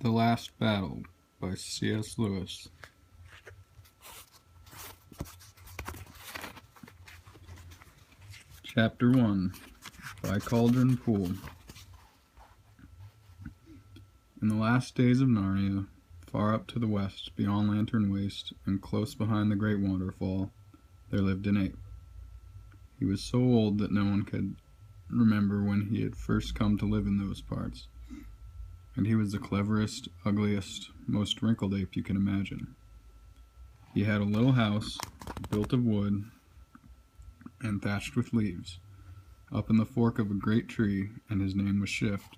The Last Battle by C.S. Lewis. Chapter 1 by Caldron Pool. In the last days of Narnia, far up to the west, beyond Lantern Waste, and close behind the great waterfall, there lived an ape. He was so old that no one could remember when he had first come to live in those parts, and he was the cleverest, ugliest, most wrinkled ape you can imagine. He had a little house, built of wood and thatched with leaves, up in the fork of a great tree, and his name was Shift.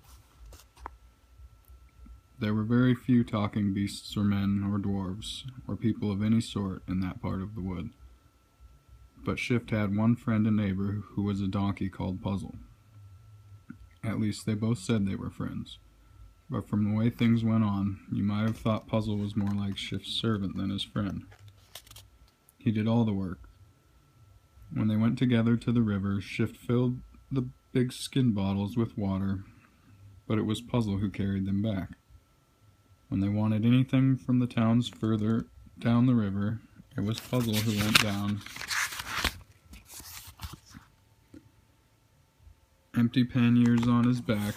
There were very few talking beasts or men or dwarves, or people of any sort in that part of the wood. But Shift had one friend and neighbor who was a donkey called Puzzle. At least they both said they were friends. But from the way things went on, you might have thought Puzzle was more like Shift's servant than his friend. He did all the work. When they went together to the river, Shift filled the big skin bottles with water, but it was Puzzle who carried them back. When they wanted anything from the towns further down the river, it was Puzzle who went down, empty panniers on his back,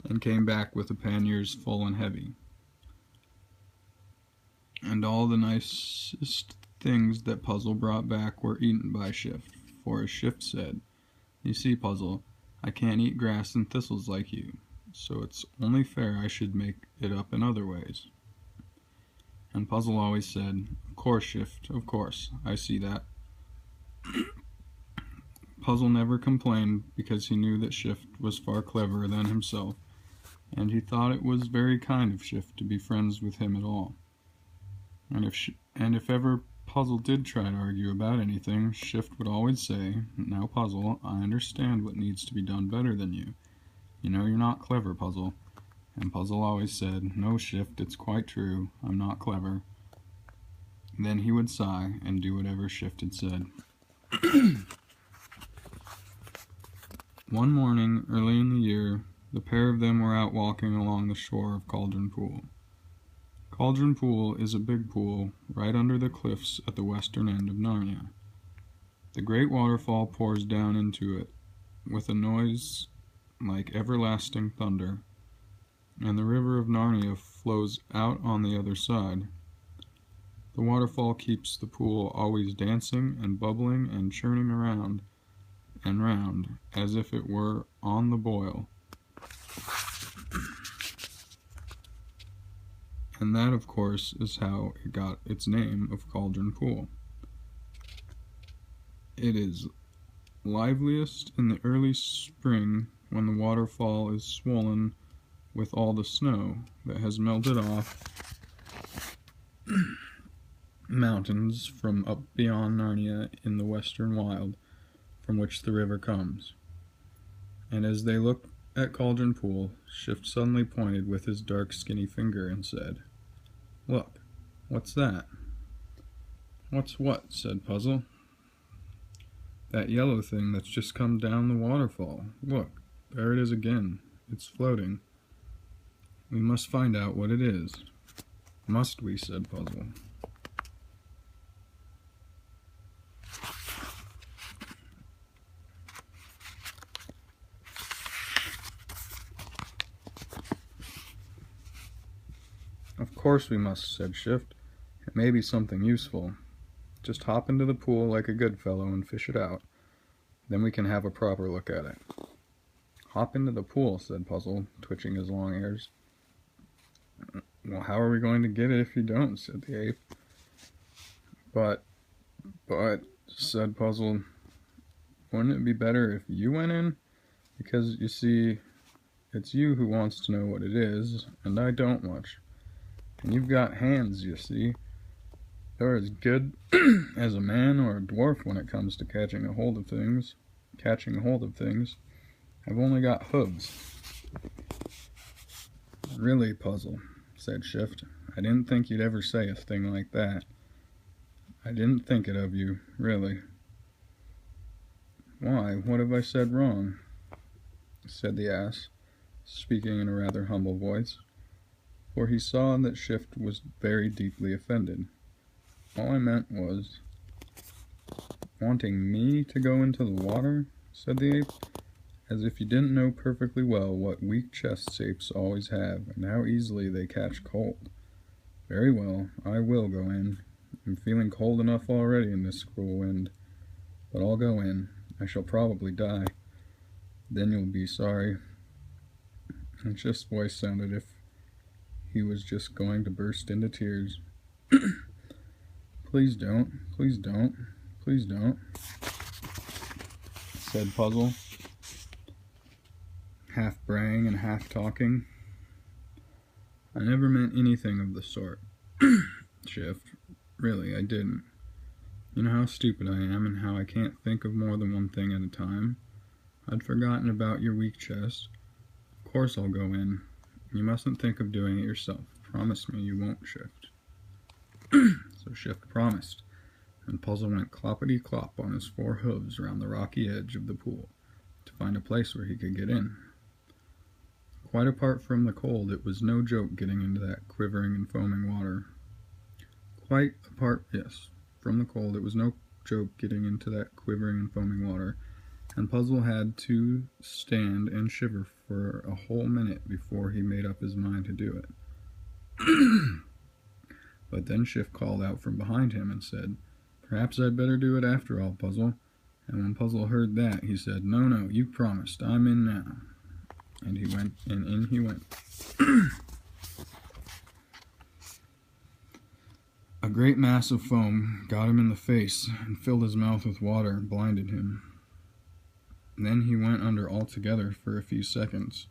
and came back with the panniers full and heavy. And all the nicest things that Puzzle brought back were eaten by Shift, for as Shift said, "You see, Puzzle, I can't eat grass and thistles like you, so it's only fair I should make it up in other ways." And Puzzle always said, "Of course, Shift, of course, I see that." Puzzle never complained because he knew that Shift was far cleverer than himself, and he thought it was very kind of Shift to be friends with him at all. And if ever Puzzle did try to argue about anything, Shift would always say, "Now, Puzzle, I understand what needs to be done better than you. You know you're not clever, Puzzle." And Puzzle always said, "No, Shift, it's quite true. I'm not clever." Then he would sigh and do whatever Shift had said. One morning, early in the year, the pair of them were out walking along the shore of Caldron Pool. Caldron Pool is a big pool right under the cliffs at the western end of Narnia. The great waterfall pours down into it with a noise like everlasting thunder, and the river of Narnia flows out on the other side. The waterfall keeps the pool always dancing and bubbling and churning around and round, as if it were on the boil. And that, of course, is how it got its name of Caldron Pool. It is liveliest in the early spring when the waterfall is swollen with all the snow that has melted off mountains from up beyond Narnia in the western wild from which the river comes. And as they looked at Caldron Pool, Shift suddenly pointed with his dark skinny finger and said, "Look, what's that?" "What's what?" said Puzzle. "That yellow thing that's just come down the waterfall. Look, there it is again. It's floating. We must find out what it is." "Must we?" said Puzzle. "Of course we must," said Shift. "It may be something useful. Just hop into the pool like a good fellow and fish it out. Then we can have a proper look at it." "Hop into the pool," said Puzzle, twitching his long ears. "Well, how are we going to get it if you don't?" said the ape. But, said Puzzle, "wouldn't it be better if you went in? Because, you see, it's you who wants to know what it is, and I don't much. And you've got hands, you see. They're as good as a man or a dwarf when it comes to catching a hold of things. I've only got hooves." "Really, Puzzle," said Shift, "I didn't think you'd ever say a thing like that. I didn't think it of you, really." "Why, what have I said wrong?" said the ass, speaking in a rather humble voice. for he saw that Shift was very deeply offended. "All I meant was, wanting me to go into the water?" said the ape, "as if you didn't know perfectly well what weak chests apes always have, and how easily they catch cold. Very well, I will go in. I'm feeling cold enough already in this cruel wind, but I'll go in. I shall probably die. Then you'll be sorry." And Shift's voice sounded as if he was just going to burst into tears. "Please don't, please don't, please don't," said Puzzle, half braying and half talking. "I never meant anything of the sort, Shift. Really, I didn't. You know how stupid I am and how I can't think of more than one thing at a time. I'd forgotten about your weak chest. Of course I'll go in. You mustn't think of doing it yourself. Promise me you won't, Shift." So Shift promised, and Puzzle went cloppity-clop on his 4 hooves round the rocky edge of the pool to find a place where he could get in. Quite apart from the cold, it was no joke getting into that quivering and foaming water. Quite apart, yes, from the cold, it was no joke getting into that quivering and foaming water, and Puzzle had to stand and shiver for a whole minute before he made up his mind to do it. But then Shift called out from behind him and said, "Perhaps I'd better do it after all, Puzzle." And when Puzzle heard that, he said, No, you promised. I'm in now." And he went, and in he went. A great mass of foam got him in the face and filled his mouth with water and blinded him. Then he went under altogether for a few seconds,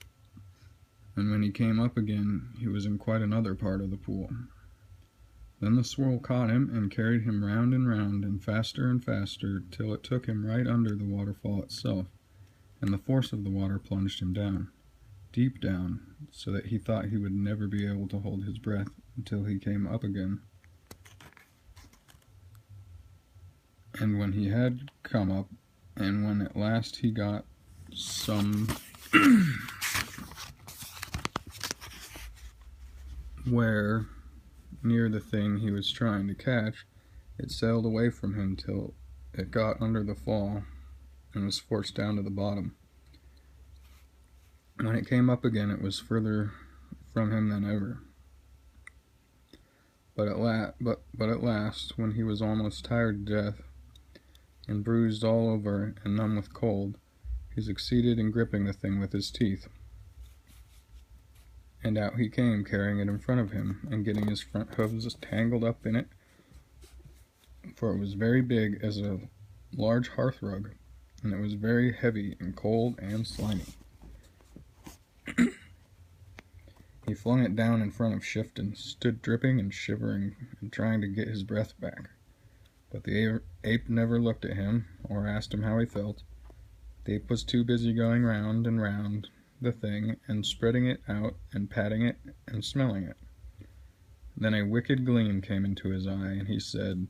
and when he came up again, he was in quite another part of the pool. Then the swirl caught him and carried him round and faster, till it took him right under the waterfall itself, and the force of the water plunged him down, deep down, so that he thought he would never be able to hold his breath until he came up again. And when he had come up, and when at last he got some where near the thing he was trying to catch, it sailed away from him till it got under the fall and was forced down to the bottom. When it came up again, it was further from him than ever. But at last, when he was almost tired to death, and bruised all over and numb with cold, he succeeded in gripping the thing with his teeth. And out he came, carrying it in front of him, and getting his front hooves tangled up in it, for it was very big as a large hearthrug, and it was very heavy and cold and slimy. He flung it down in front of Shift and stood dripping and shivering and trying to get his breath back. But the ape never looked at him or asked him how he felt. The ape was too busy going round and round the thing and spreading it out and patting it and smelling it. Then a wicked gleam came into his eye, and he said,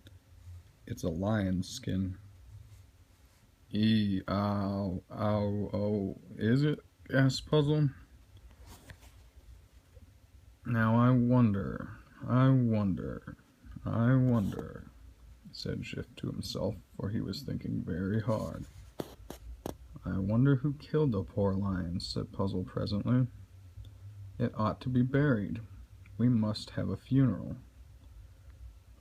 "It's a lion's skin." "Ow, ow, oh, is it?" asked Puzzle. "Now I wonder, said Shift to himself, for he was thinking very hard. "I wonder who killed the poor lion," said Puzzle presently. "It ought to be buried. We must have a funeral."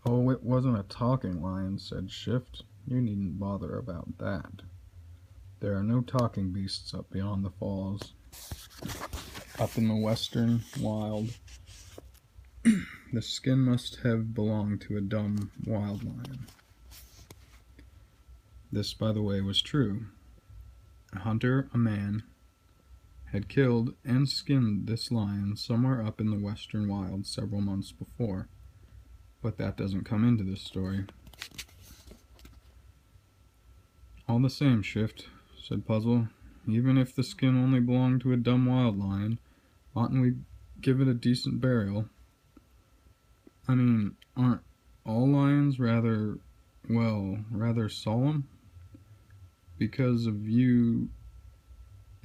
"Oh, it wasn't a talking lion," said Shift. "You needn't bother about that. There are no talking beasts up beyond the falls. Up in the western wild, the skin must have belonged to a dumb wild lion." This, by the way, was true. A hunter, a man, had killed and skinned this lion somewhere up in the western wild several months before, but that doesn't come into this story. "All the same, Shift," said Puzzle, "even if the skin only belonged to a dumb wild lion, oughtn't we give it a decent burial? I mean, aren't all lions rather solemn? Because of you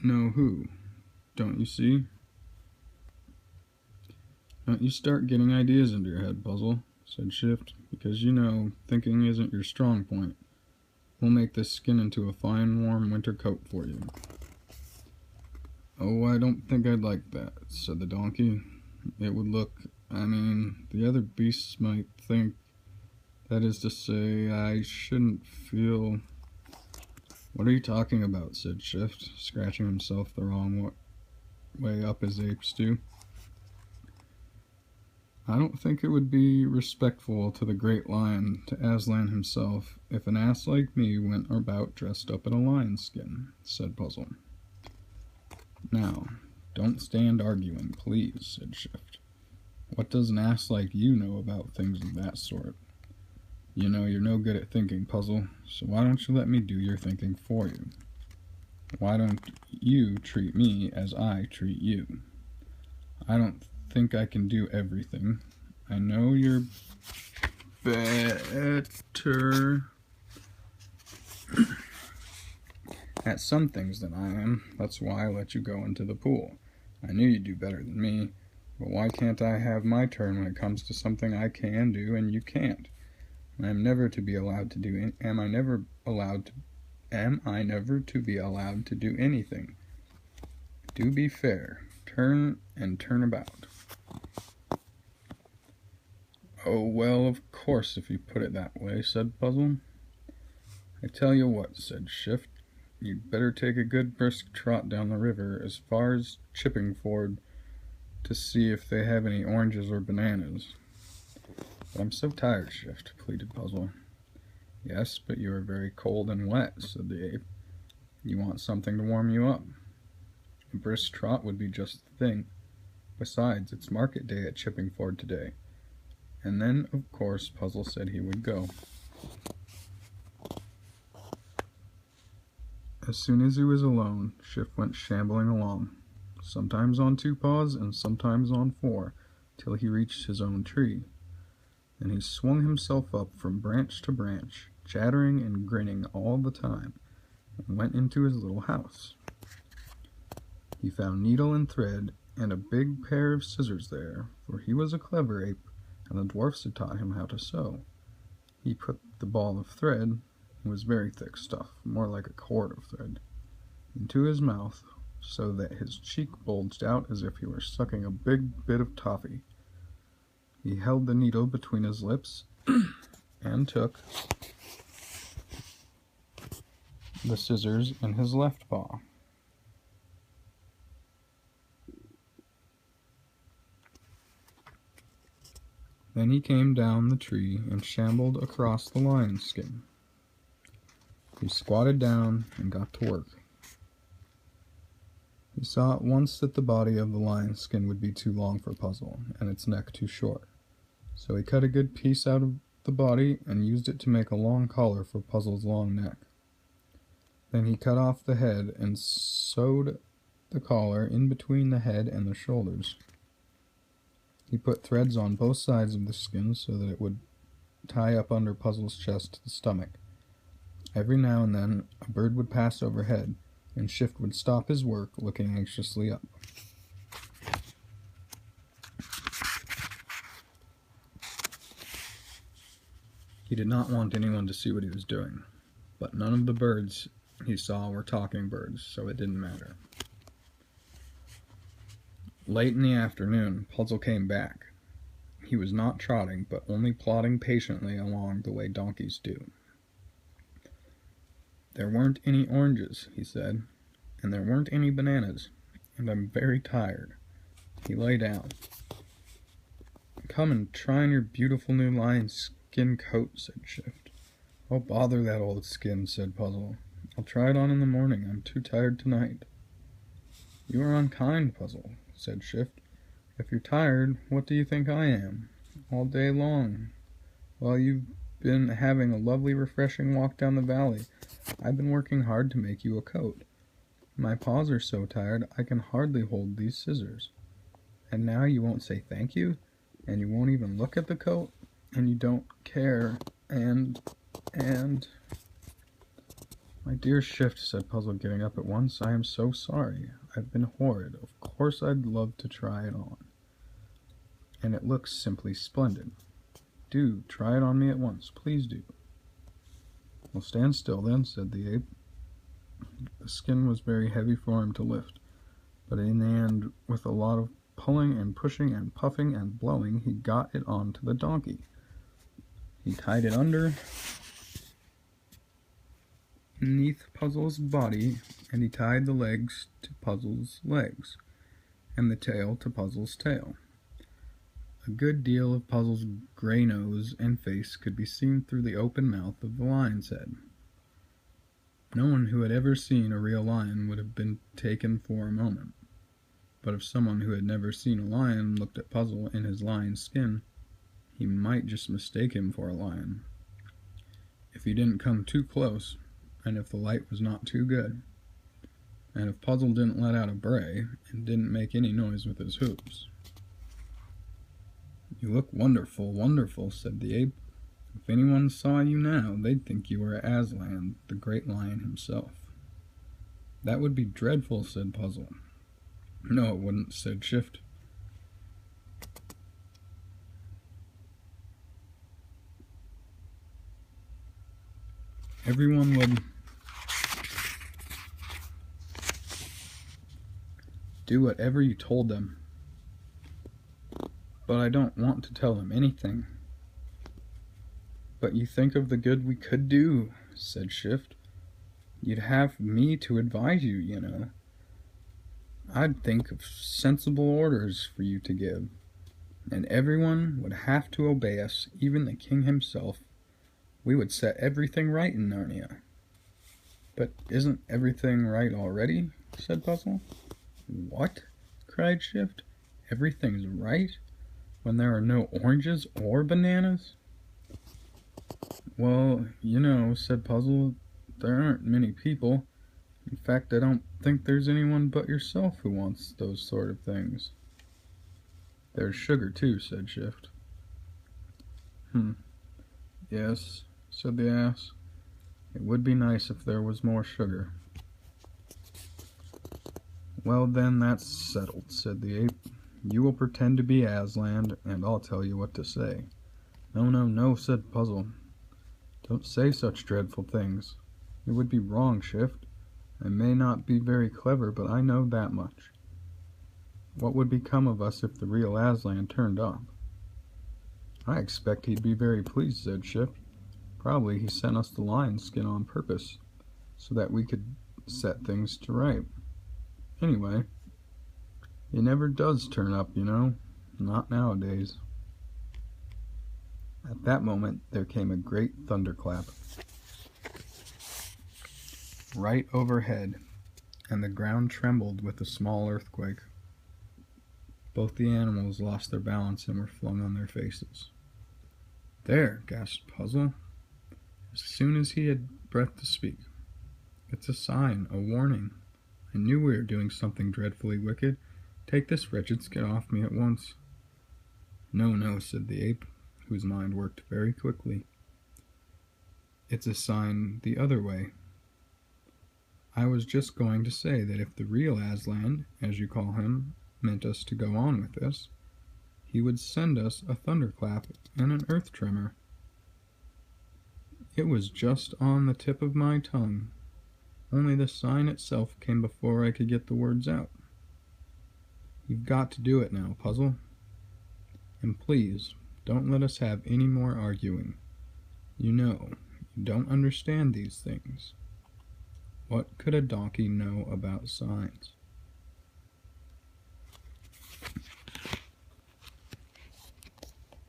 know who, don't you see?" Don't you start getting ideas into your head, Puzzle, said Shift, because you know thinking isn't your strong point. We'll make this skin into a fine, warm winter coat for you. Oh, I don't think I'd like that, said the donkey. It would look, the other beasts might think, that is to say, I shouldn't feel... What are you talking about, said Shift, scratching himself the wrong way up as apes do. I don't think it would be respectful to the great lion, to Aslan himself, if an ass like me went about dressed up in a lion's skin, said Puzzle. Now, don't stand arguing, please, said Shift. What does an ass like you know about things of that sort? You know you're no good at thinking, Puzzle, so why don't you let me do your thinking for you? Why don't you treat me as I treat you? I don't think I can do everything. I know you're better at some things than I am. That's why I let you go into the pool. I knew you'd do better than me, but why can't I have my turn when it comes to something I can do and you can't? I am never to be allowed to do. Am I never to be allowed to do anything? Do be fair. Turn and turn about. Oh, well, of course, if you put it that way, said Puzzle. I tell you what, said Shift. You'd better take a good brisk trot down the river as far as Chippingford to see if they have any oranges or bananas. But I'm so tired, Shift, pleaded Puzzle. Yes, but you are very cold and wet, said the ape. You want something to warm you up. A brisk trot would be just the thing. Besides, it's market day at Chippingford today. And then, of course, Puzzle said he would go. As soon as he was alone, Shift went shambling along, sometimes on 2 paws and sometimes on 4, till he reached his own tree. Then he swung himself up from branch to branch, chattering and grinning all the time, and went into his little house. He found needle and thread and a big pair of scissors there, for he was a clever ape, and the dwarfs had taught him how to sew. He put the ball of thread, it was very thick stuff, more like a cord of thread, into his mouth, so that his cheek bulged out as if he were sucking a big bit of toffee. He held the needle between his lips and took the scissors in his left paw. Then he came down the tree and shambled across the lion's skin. He squatted down and got to work. He saw at once that the body of the lion's skin would be too long for Puzzle, and its neck too short. So he cut a good piece out of the body and used it to make a long collar for Puzzle's long neck. Then he cut off the head and sewed the collar in between the head and the shoulders. He put threads on both sides of the skin so that it would tie up under Puzzle's chest to the stomach. Every now and then a bird would pass overhead, and Shift would stop his work, looking anxiously up. He did not want anyone to see what he was doing, but none of the birds he saw were talking birds, so it didn't matter. Late in the afternoon, Puzzle came back. He was not trotting, but only plodding patiently along the way donkeys do. There weren't any oranges, he said, and there weren't any bananas, and I'm very tired. He lay down. Come and try on your beautiful new lion skin coat, said Shift. Oh, bother that old skin, said Puzzle. I'll try it on in the morning. I'm too tired tonight. You are unkind, Puzzle, said Shift. If you're tired, what do you think I am? All day long. While you've been having a lovely, refreshing walk down the valley, I've been working hard to make you a coat. My paws are so tired I can hardly hold these scissors. And now you won't say thank you, and you won't even look at the coat, and you don't care, and... My dear Shift, said Puzzle, getting up at once, I am so sorry. I've been horrid. Of course I'd love to try it on. and it looks simply splendid. Do try it on me at once, please do. Well, stand still then, said the ape. The skin was very heavy for him to lift, but in the end, with a lot of pulling and pushing and puffing and blowing, he got it onto the donkey. He tied it underneath Puzzle's body, and he tied the legs to Puzzle's legs, and the tail to Puzzle's tail. A good deal of Puzzle's gray nose and face could be seen through the open mouth of the lion's head. No one who had ever seen a real lion would have been taken for a moment, but if someone who had never seen a lion looked at Puzzle in his lion skin, he might just mistake him for a lion. If he didn't come too close, and if the light was not too good, and if Puzzle didn't let out a bray and didn't make any noise with his hooves. You look wonderful, wonderful, said the ape. If anyone saw you now, they'd think you were Aslan, the great lion himself. That would be dreadful, said Puzzle. No, it wouldn't, said Shift. Everyone would do whatever you told them. But I don't want to tell them anything. But you think of the good we could do, said Shift. You'd have me to advise you, you know. I'd think of sensible orders for you to give, and everyone would have to obey us, even the king himself. We would set everything right in Narnia. But isn't everything right already? Said Puzzle. What? Cried Shift. Everything's right? When there are no oranges or bananas? Well, you know, said Puzzle, there aren't many people. In fact, I don't think there's anyone but yourself who wants those sort of things. There's sugar, too, said Shift. Yes, said the ass. It would be nice if there was more sugar. Well, then, that's settled, said the ape. You will pretend to be Aslan, and I'll tell you what to say. No, no, no, said Puzzle. Don't say such dreadful things. It would be wrong, Shift. I may not be very clever, but I know that much. What would become of us if the real Aslan turned up? I expect he'd be very pleased, said Shift. Probably he sent us the lion's skin on purpose, so that we could set things to right. Anyway, he never does turn up, you know. Not nowadays. At that moment, there came a great thunderclap right overhead, and the ground trembled with a small earthquake. Both the animals lost their balance and were flung on their faces. There, gasped Puzzle, as soon as he had breath to speak. It's a sign, a warning. I knew we were doing something dreadfully wicked. Take this wretched skin off me at once. No, no, said the ape, whose mind worked very quickly. It's a sign the other way. I was just going to say that if the real Aslan, as you call him, meant us to go on with this, he would send us a thunderclap and an earth tremor. It was just on the tip of my tongue, only the sign itself came before I could get the words out. You've got to do it now, Puzzle. And please, don't let us have any more arguing. You know, you don't understand these things. What could a donkey know about signs?